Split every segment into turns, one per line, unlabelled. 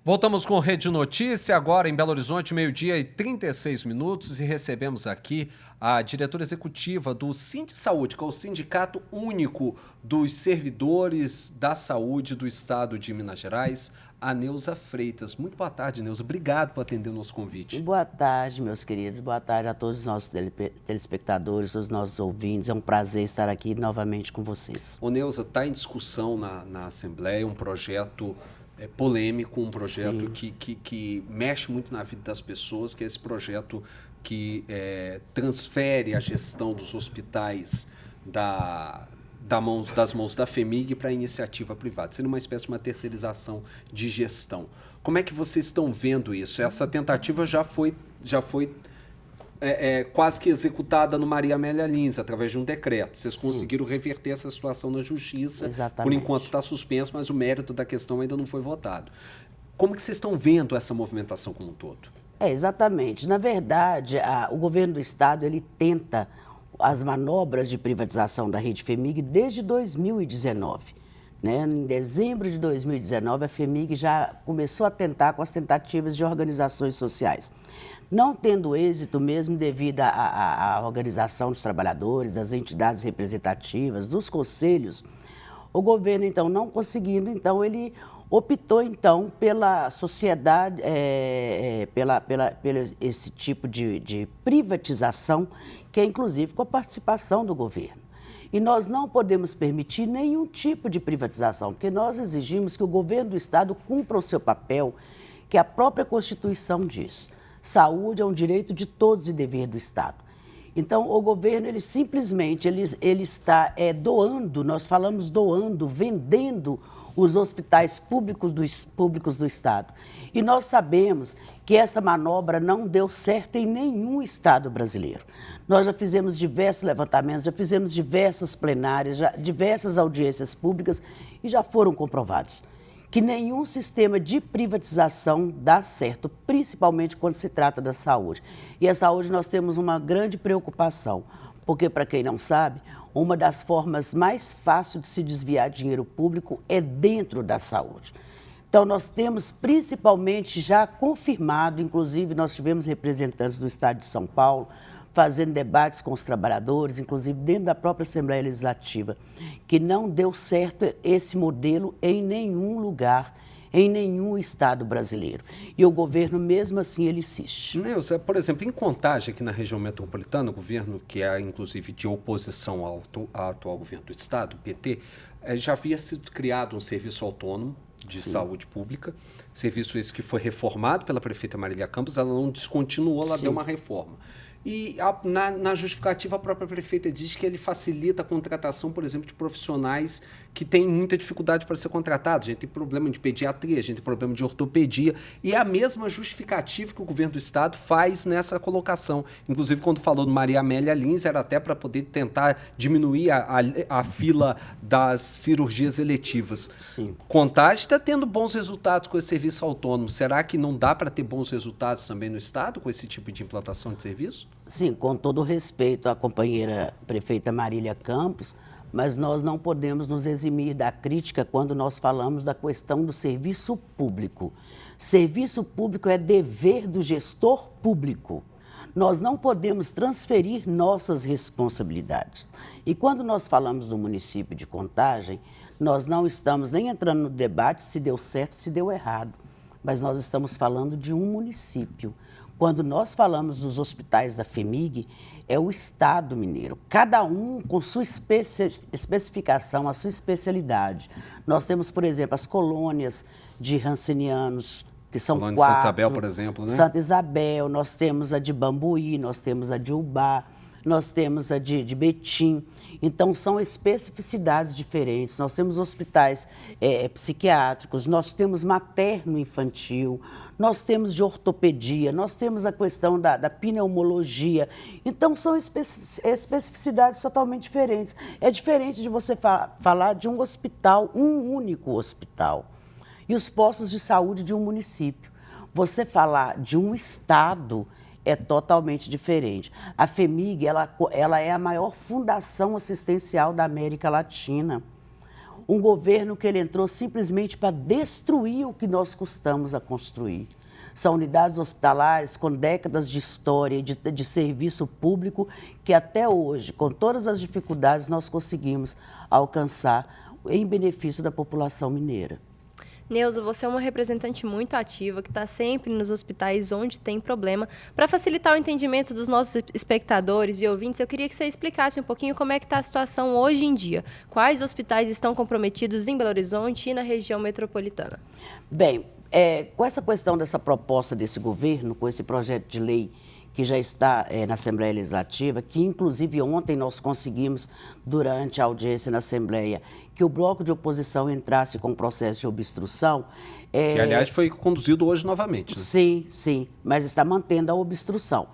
Voltamos com Rede Notícia, agora em Belo Horizonte, 12h36, e recebemos aqui a diretora executiva do Sindsaúde, que é o Sindicato Único dos Servidores da Saúde do Estado de Minas Gerais, a Neuza Freitas. Muito boa tarde, Neuza. Obrigado por atender o nosso convite.
Boa tarde, meus queridos. Boa tarde a todos os nossos telespectadores, os nossos ouvintes. É um prazer estar aqui novamente com vocês.
Ô, Neuza, está em discussão na Assembleia um projeto polêmico, um projeto que mexe muito na vida das pessoas, que é esse projeto que transfere a gestão dos hospitais das mãos da FHEMIG para a iniciativa privada, sendo uma espécie de uma terceirização de gestão. Como é que vocês estão vendo isso? Essa tentativa já foi quase que executada no Maria Amélia Lins, através de um decreto. Vocês conseguiram reverter essa situação na Justiça.
Exatamente.
Por enquanto está suspenso, mas o mérito da questão ainda não foi votado. Como que vocês estão vendo essa movimentação como um todo?
Exatamente. Na verdade, o governo do Estado ele tenta as manobras de privatização da rede FHEMIG desde 2019. Né? Em dezembro de 2019, a FHEMIG já começou a tentar com as tentativas de organizações sociais. Não tendo êxito mesmo devido à organização dos trabalhadores, das entidades representativas, dos conselhos, o governo, então, não conseguindo, então, ele optou, então, pela sociedade, pelo esse tipo de privatização, que é, inclusive, com a participação do governo. E nós não podemos permitir nenhum tipo de privatização, porque nós exigimos que o governo do Estado cumpra o seu papel, que a própria Constituição diz. Saúde é um direito de todos e dever do Estado. Então, o governo, ele simplesmente ele está doando, nós falamos doando, vendendo os hospitais públicos do Estado. E nós sabemos que essa manobra não deu certo em nenhum Estado brasileiro. Nós já fizemos diversos levantamentos, já fizemos diversas plenárias, diversas audiências públicas e já foram comprovados que nenhum sistema de privatização dá certo, principalmente quando se trata da saúde. E a saúde nós temos uma grande preocupação, porque, para quem não sabe, uma das formas mais fáceis de se desviar dinheiro público é dentro da saúde. Então, nós temos principalmente já confirmado, inclusive nós tivemos representantes do Estado de São Paulo, fazendo debates com os trabalhadores, inclusive dentro da própria Assembleia Legislativa, que não deu certo esse modelo em nenhum lugar, em nenhum estado brasileiro. E o governo, mesmo assim, ele insiste.
Neuza, por exemplo, em Contagem, aqui na região metropolitana, o governo, que é inclusive de oposição ao atual governo do estado, o PT, já havia sido criado um serviço autônomo de saúde pública, serviço esse que foi reformado pela prefeita Marília Campos, ela não descontinuou, ela deu uma reforma. E na justificativa, a própria prefeita diz que ele facilita a contratação, por exemplo, de profissionais que têm muita dificuldade para ser contratados. A gente tem problema de pediatria, a gente tem problema de ortopedia. E é a mesma justificativa que o governo do Estado faz nessa colocação. Inclusive, quando falou do Maria Amélia Lins, era até para poder tentar diminuir a fila das cirurgias eletivas.
Sim.
Contagem está tendo bons resultados com esse serviço autônomo. Será que não dá para ter bons resultados também no Estado com esse tipo de implantação de serviço?
Sim, com todo respeito à companheira prefeita Marília Campos, mas nós não podemos nos eximir da crítica quando nós falamos da questão do serviço público. Serviço público é dever do gestor público. Nós não podemos transferir nossas responsabilidades. E quando nós falamos do município de Contagem, nós não estamos nem entrando no debate se deu certo, se deu errado, mas nós estamos falando de um município. Quando nós falamos dos hospitais da FHEMIG, é o Estado mineiro, cada um com sua especificação, a sua especialidade. Nós temos, por exemplo, as colônias de Hansenianos, que são
Colônia
4.
de Santa Isabel, por exemplo, né?
Santa Isabel, nós temos a de Bambuí, nós temos a de Ubá, nós temos a de Betim. Então, são especificidades diferentes. Nós temos hospitais psiquiátricos, nós temos materno-infantil, nós temos de ortopedia, nós temos a questão da pneumologia. Então, são especificidades totalmente diferentes. É diferente de você falar de um hospital, um único hospital, e os postos de saúde de um município. Você falar de um estado é totalmente diferente. A FHEMIG, ela é a maior fundação assistencial da América Latina. Um governo que ele entrou simplesmente para destruir o que nós custamos a construir. São unidades hospitalares com décadas de história e de serviço público que até hoje, com todas as dificuldades, nós conseguimos alcançar em benefício da população mineira.
Neuza, você é uma representante muito ativa, que está sempre nos hospitais onde tem problema. Para facilitar o entendimento dos nossos espectadores e ouvintes, eu queria que você explicasse um pouquinho como é que está a situação hoje em dia. Quais hospitais estão comprometidos em Belo Horizonte e na região metropolitana?
Bem, com essa questão dessa proposta desse governo, com esse projeto de lei que já está na Assembleia Legislativa, que inclusive ontem nós conseguimos, durante a audiência na Assembleia, que o bloco de oposição entrasse com processo de obstrução.
Que, aliás, foi conduzido hoje novamente. Né?
Sim, sim, mas está mantendo a obstrução.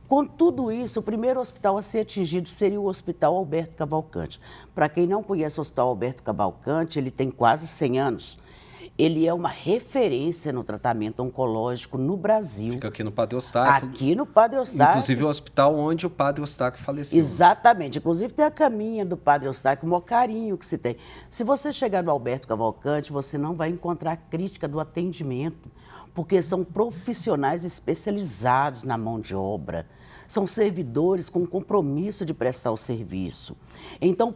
Com tudo isso, o primeiro hospital a ser atingido seria o Hospital Alberto Cavalcante. Para quem não conhece o Hospital Alberto Cavalcante, ele tem quase 100 anos. Ele é uma referência no tratamento oncológico no Brasil.
Fica aqui no Padre Eustáquio.
Aqui no Padre Eustáquio.
Inclusive o hospital onde o Padre Eustáquio faleceu.
Exatamente. Inclusive tem a caminha do Padre Eustáquio, o maior carinho que se tem. Se você chegar no Alberto Cavalcante, você não vai encontrar crítica do atendimento, porque são profissionais especializados na mão de obra. São servidores com compromisso de prestar o serviço. Então,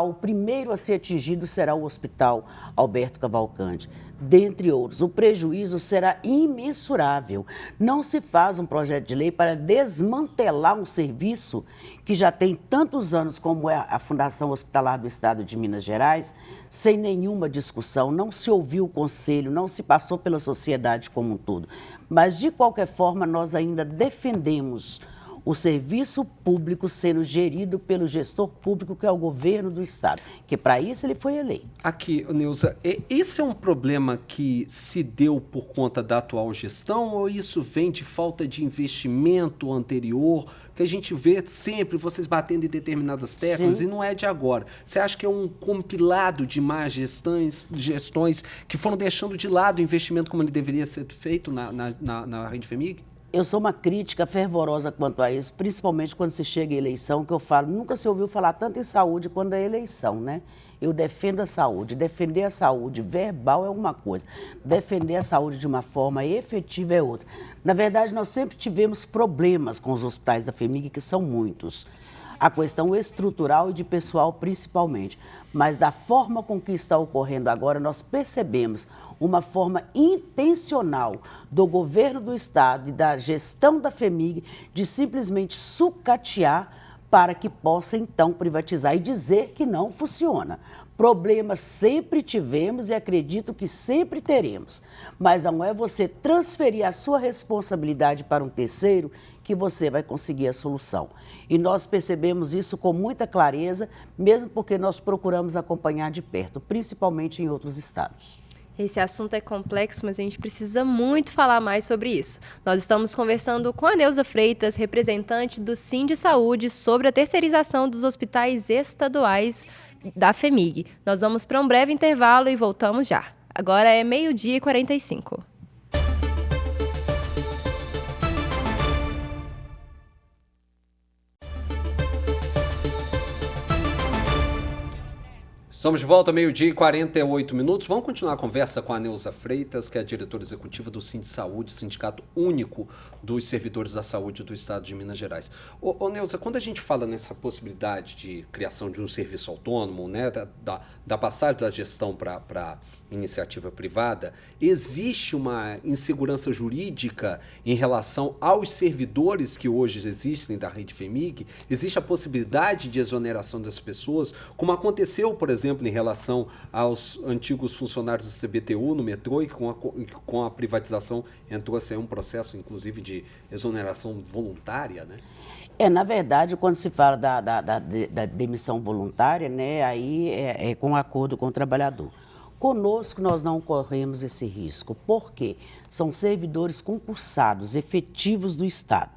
o primeiro a ser atingido será o Hospital Alberto Cavalcante. Dentre outros, o prejuízo será imensurável. Não se faz um projeto de lei para desmantelar um serviço que já tem tantos anos como é a Fundação Hospitalar do Estado de Minas Gerais, sem nenhuma discussão, não se ouviu o conselho, não se passou pela sociedade como um todo. Mas, de qualquer forma, nós ainda defendemos o serviço público sendo gerido pelo gestor público, que é o governo do Estado, que para isso ele foi eleito.
Aqui, Neuza, esse é um problema que se deu por conta da atual gestão ou isso vem de falta de investimento anterior, que a gente vê sempre vocês batendo em determinadas teclas? Sim. E não é de agora? Você acha que é um compilado de más gestões que foram deixando de lado o investimento como ele deveria ser feito na Rede FEMIG?
Eu sou uma crítica fervorosa quanto a isso, principalmente quando se chega à eleição, que eu falo, nunca se ouviu falar tanto em saúde quando é eleição, né? Eu defendo a saúde, defender a saúde verbal é uma coisa, defender a saúde de uma forma efetiva é outra. Na verdade, nós sempre tivemos problemas com os hospitais da FEMIG, que são muitos. A questão estrutural e de pessoal principalmente. Mas da forma com que está ocorrendo agora, nós percebemos uma forma intencional do governo do Estado e da gestão da FEMIG de simplesmente sucatear para que possa então privatizar e dizer que não funciona. Problemas sempre tivemos e acredito que sempre teremos, mas não é você transferir a sua responsabilidade para um terceiro que você vai conseguir a solução. E nós percebemos isso com muita clareza, mesmo porque nós procuramos acompanhar de perto, principalmente em outros estados.
Esse assunto é complexo, mas a gente precisa muito falar mais sobre isso. Nós estamos conversando com a Neuza Freitas, representante do Sindisaúde, sobre a terceirização dos hospitais estaduais da FEMIG. Nós vamos para um breve intervalo e voltamos já. Agora é 12h45.
Estamos de volta, 12h48. Vamos continuar a conversa com a Neuza Freitas, que é a diretora executiva do Sindisaúde, Sindicato Único dos Servidores da Saúde do Estado de Minas Gerais. Ô Neuza, quando a gente fala nessa possibilidade de criação de um serviço autônomo, né, da passagem da gestão para iniciativa privada, existe uma insegurança jurídica em relação aos servidores que hoje existem da Rede FEMIG? Existe a possibilidade de exoneração das pessoas, como aconteceu, por exemplo, em relação aos antigos funcionários do CBTU no metrô, e com a privatização entrou-se aí um processo, inclusive, de exoneração voluntária, né?
Na verdade, quando se fala da demissão voluntária, né, aí é com acordo com o trabalhador. Conosco, nós não corremos esse risco, porque são servidores concursados, efetivos do Estado.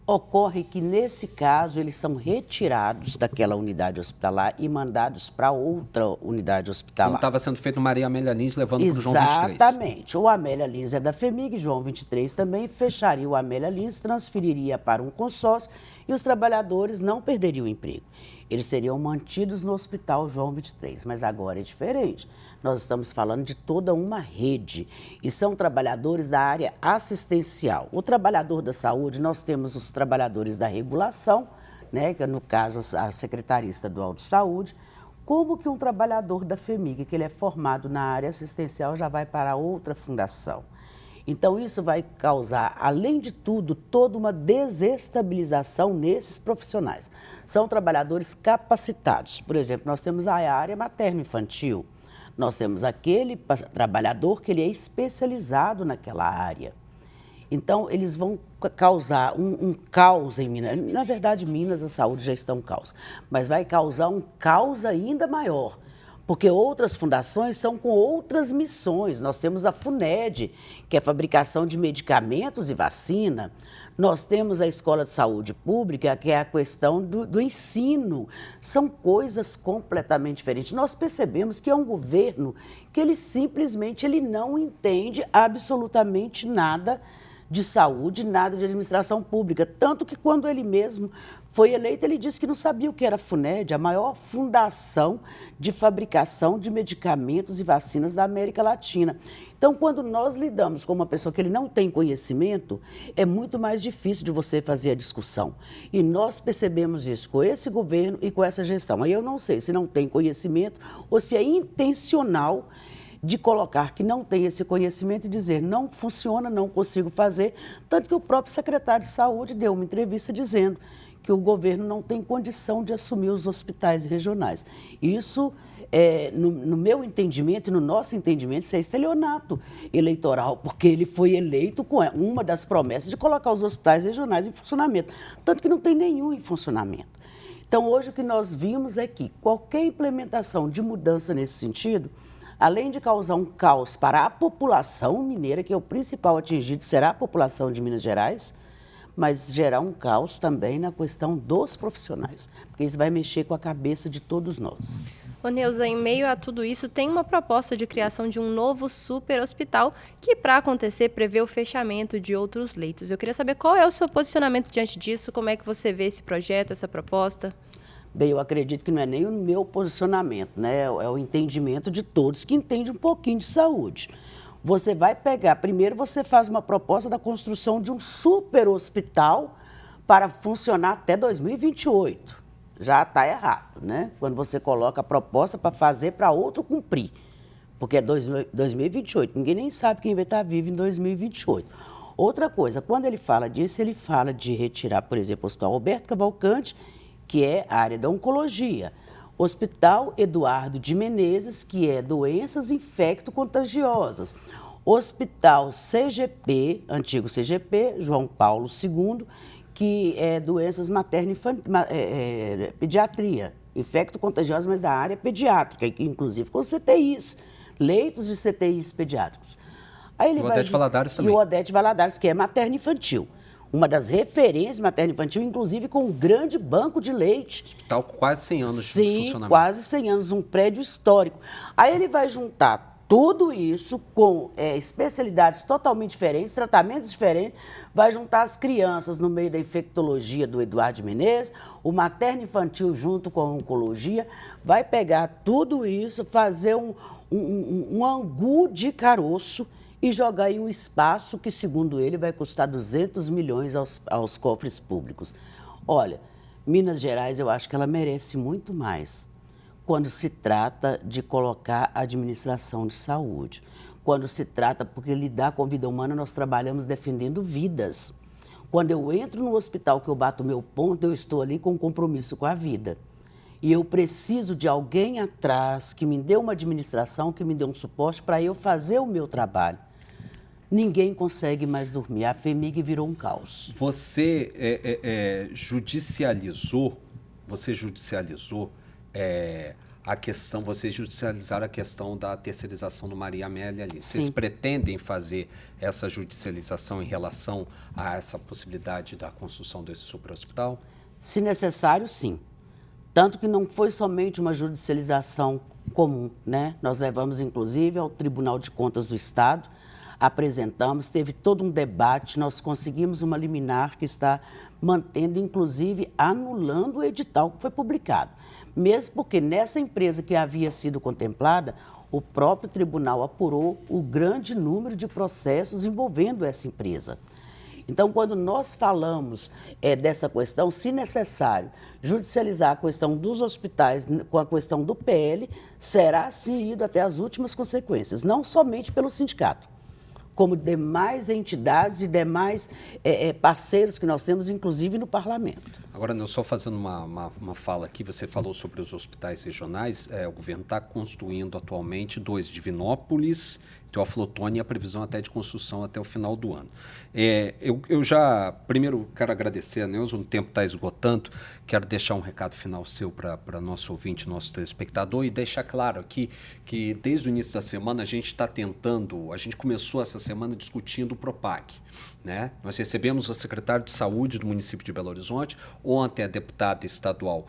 Ocorre que, nesse caso, eles são retirados daquela unidade hospitalar e mandados para outra unidade hospitalar.
Como estava sendo feito no Maria Amélia Lins, levando para o João 23.
Exatamente. O Amélia Lins é da FEMIG, João 23 também, fecharia o Amélia Lins, transferiria para um consórcio e os trabalhadores não perderiam o emprego. Eles seriam mantidos no Hospital João 23, mas agora é diferente. Nós estamos falando de toda uma rede e são trabalhadores da área assistencial. O trabalhador da saúde, nós temos os trabalhadores da regulação, né, que é, no caso, a Secretaria Estadual de Saúde. Como que um trabalhador da FHEMIG, que ele é formado na área assistencial, já vai para outra fundação? Então, isso vai causar, além de tudo, toda uma desestabilização nesses profissionais. São trabalhadores capacitados. Por exemplo, nós temos a área materno-infantil. Nós temos aquele trabalhador que ele é especializado naquela área. Então, eles vão causar um caos em Minas. Na verdade, Minas, a saúde já está um caos. Mas vai causar um caos ainda maior. Porque outras fundações são com outras missões. Nós temos a FUNED, que é a fabricação de medicamentos e vacina. Nós temos a Escola de Saúde Pública, que é a questão do ensino. São coisas completamente diferentes. Nós percebemos que é um governo que ele simplesmente não entende absolutamente nada de saúde, nada de administração pública. Tanto que quando ele mesmo foi eleito, ele disse que não sabia o que era a FUNED, a maior fundação de fabricação de medicamentos e vacinas da América Latina. Então, quando nós lidamos com uma pessoa que ele não tem conhecimento, é muito mais difícil de você fazer a discussão. E nós percebemos isso com esse governo e com essa gestão. Aí eu não sei se não tem conhecimento ou se é intencional de colocar que não tem esse conhecimento e dizer não funciona, não consigo fazer. Tanto que o próprio secretário de Saúde deu uma entrevista dizendo que o governo não tem condição de assumir os hospitais regionais. Isso, no meu entendimento e no nosso entendimento, isso é estelionato eleitoral, porque ele foi eleito com uma das promessas de colocar os hospitais regionais em funcionamento, tanto que não tem nenhum em funcionamento. Então, hoje o que nós vimos é que qualquer implementação de mudança nesse sentido, além de causar um caos para a população mineira, que é o principal atingido, será a população de Minas Gerais, mas gerar um caos também na questão dos profissionais, porque isso vai mexer com a cabeça de todos nós.
Ô Neuza, em meio a tudo isso, tem uma proposta de criação de um novo super hospital que, para acontecer, prevê o fechamento de outros leitos. Eu queria saber qual é o seu posicionamento diante disso, como é que você vê esse projeto, essa proposta?
Bem, eu acredito que não é nem o meu posicionamento, né? É o entendimento de todos que entendem um pouquinho de saúde. Você vai pegar, primeiro você faz uma proposta da construção de um super hospital para funcionar até 2028. Já está errado, né? Quando você coloca a proposta para fazer para outro cumprir, porque é 2028, ninguém nem sabe quem vai estar vivo em 2028. Outra coisa, quando ele fala disso, ele fala de retirar, por exemplo, o Hospital Roberto Cavalcante, que é a área da oncologia. Hospital Eduardo de Menezes, que é doenças infecto-contagiosas. Hospital CGP, antigo CGP, João Paulo II, que é doenças pediatria, infecto-contagiosas, mas da área pediátrica, inclusive com CTIs, leitos de CTIs pediátricos. Aí ele
o Odete Valadares também.
E o Odete Valadares, que é materno-infantil. Uma das referências materno-infantil, inclusive com um grande banco de leite.
Hospital com quase 100 anos de funcionamento.
Sim, quase 100 anos, um prédio histórico. Aí ele vai juntar tudo isso com especialidades totalmente diferentes, tratamentos diferentes, vai juntar as crianças no meio da infectologia do Eduardo de Menezes, o materno-infantil junto com a oncologia, vai pegar tudo isso, fazer um angu de caroço e jogar em um espaço que, segundo ele, vai custar 200 milhões aos cofres públicos. Olha, Minas Gerais, eu acho que ela merece muito mais quando se trata de colocar a administração de saúde. Quando se trata, porque lidar com a vida humana, nós trabalhamos defendendo vidas. Quando eu entro no hospital, que eu bato o meu ponto, eu estou ali com um compromisso com a vida. E eu preciso de alguém atrás que me dê uma administração, que me dê um suporte para eu fazer o meu trabalho. Ninguém consegue mais dormir. A FHEMIG virou um caos.
Você judicializou a questão, vocês judicializaram a questão da terceirização do Maria Amélia ali.
Sim.
Vocês pretendem fazer essa judicialização em relação a essa possibilidade da construção desse superhospital?
Se necessário, sim. Tanto que não foi somente uma judicialização comum, né? Nós levamos, inclusive, ao Tribunal de Contas do Estado apresentamos, teve todo um debate, nós conseguimos uma liminar que está mantendo, inclusive, anulando o edital que foi publicado. Mesmo porque nessa empresa que havia sido contemplada, o próprio tribunal apurou o grande número de processos envolvendo essa empresa. Então, quando nós falamos dessa questão, se necessário judicializar a questão dos hospitais com a questão do PL, será sim ido até as últimas consequências, não somente pelo sindicato, como demais entidades e demais parceiros que nós temos, inclusive no parlamento.
Agora, eu só fazendo uma fala aqui, você falou sobre os hospitais regionais, o governo está construindo atualmente 2 de Divinópolis, Teófilo Otoni, e a previsão até de construção até o final do ano. Eu já, primeiro, quero agradecer a Neuza, o tempo está esgotando, quero deixar um recado final seu para nosso ouvinte, nosso telespectador, e deixar claro aqui que desde o início da semana a gente começou essa semana discutindo o PROPAG. Né? Nós recebemos o secretário de Saúde do município de Belo Horizonte, ontem a deputada estadual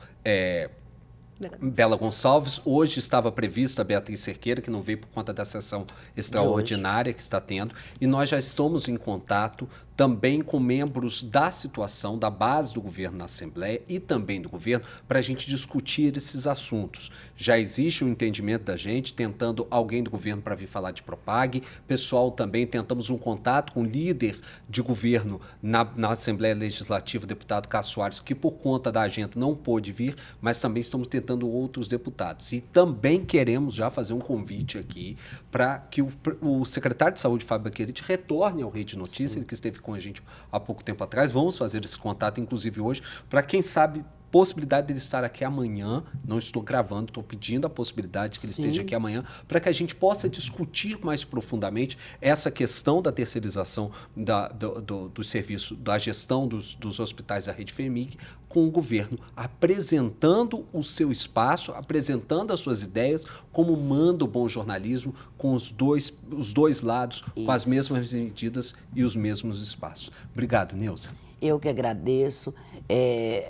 Bela Gonçalves, hoje estava prevista a Beatriz Cerqueira, que não veio por conta da sessão extraordinária que está tendo, e nós já estamos em contato também com membros da situação, da base do governo na Assembleia e também do governo, para a gente discutir esses assuntos. Já existe um entendimento da gente, tentando alguém do governo para vir falar de Propag, pessoal também, tentamos um contato com o líder de governo na Assembleia Legislativa, o deputado Cássio Soares, que por conta da agenda não pôde vir, mas também estamos tentando outros deputados. E também queremos já fazer um convite aqui para que o secretário de Saúde, Fábio Baquerite, retorne ao Rede Notícias, ele que esteve com a gente há pouco tempo atrás. Vamos fazer esse contato, inclusive hoje, para quem sabe possibilidade dele estar aqui amanhã. Não estou gravando, estou pedindo a possibilidade que ele esteja aqui amanhã, para que a gente possa discutir mais profundamente essa questão da terceirização do serviço, da gestão dos hospitais da Rede FEMIG, com o governo apresentando o seu espaço, apresentando as suas ideias, como manda o bom jornalismo, com os dois lados, com as mesmas medidas e os mesmos espaços. Obrigado, Neuza.
Eu que agradeço,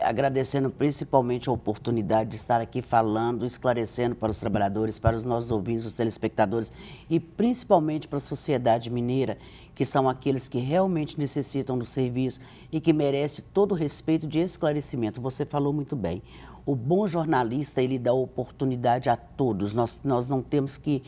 agradecendo principalmente a oportunidade de estar aqui falando, esclarecendo para os trabalhadores, para os nossos ouvintes, os telespectadores e principalmente para a sociedade mineira, que são aqueles que realmente necessitam do serviço e que merecem todo o respeito de esclarecimento. Você falou muito bem. O bom jornalista, ele dá oportunidade a todos. Nós não temos que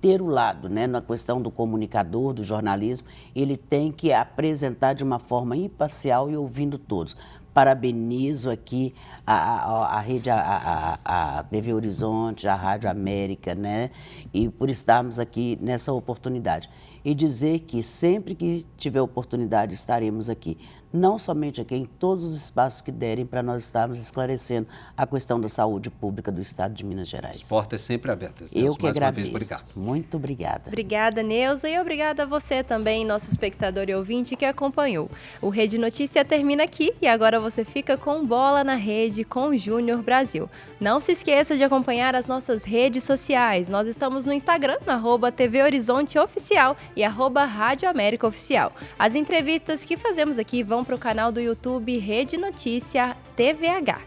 ter o lado, né? Na questão do comunicador, do jornalismo, ele tem que apresentar de uma forma imparcial e ouvindo todos. Parabenizo aqui a rede, a TV Horizonte, a Rádio América, né? E por estarmos aqui nessa oportunidade. E dizer que sempre que tiver oportunidade estaremos aqui. Não somente aqui, em todos os espaços que derem para nós estarmos esclarecendo a questão da saúde pública do Estado de Minas Gerais.
As portas sempre abertas.
Eu que agradeço.
Mais uma vez, obrigado.
Muito obrigada.
Obrigada, Neuza, e obrigada a você também, nosso espectador e ouvinte que acompanhou. O Rede Notícia termina aqui e agora você fica com Bola na Rede com o Júnior Brasil. Não se esqueça de acompanhar as nossas redes sociais. Nós estamos no Instagram, no @TV Horizonte Oficial e @Rádio América Oficial. As entrevistas que fazemos aqui vão para o canal do YouTube Rede Notícia TVH.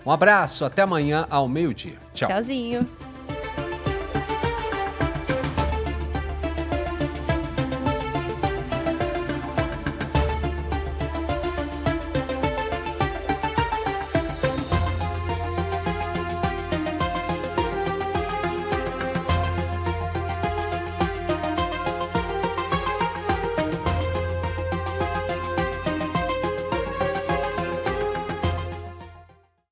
Um abraço, até amanhã ao meio-dia. Tchau.
Tchauzinho.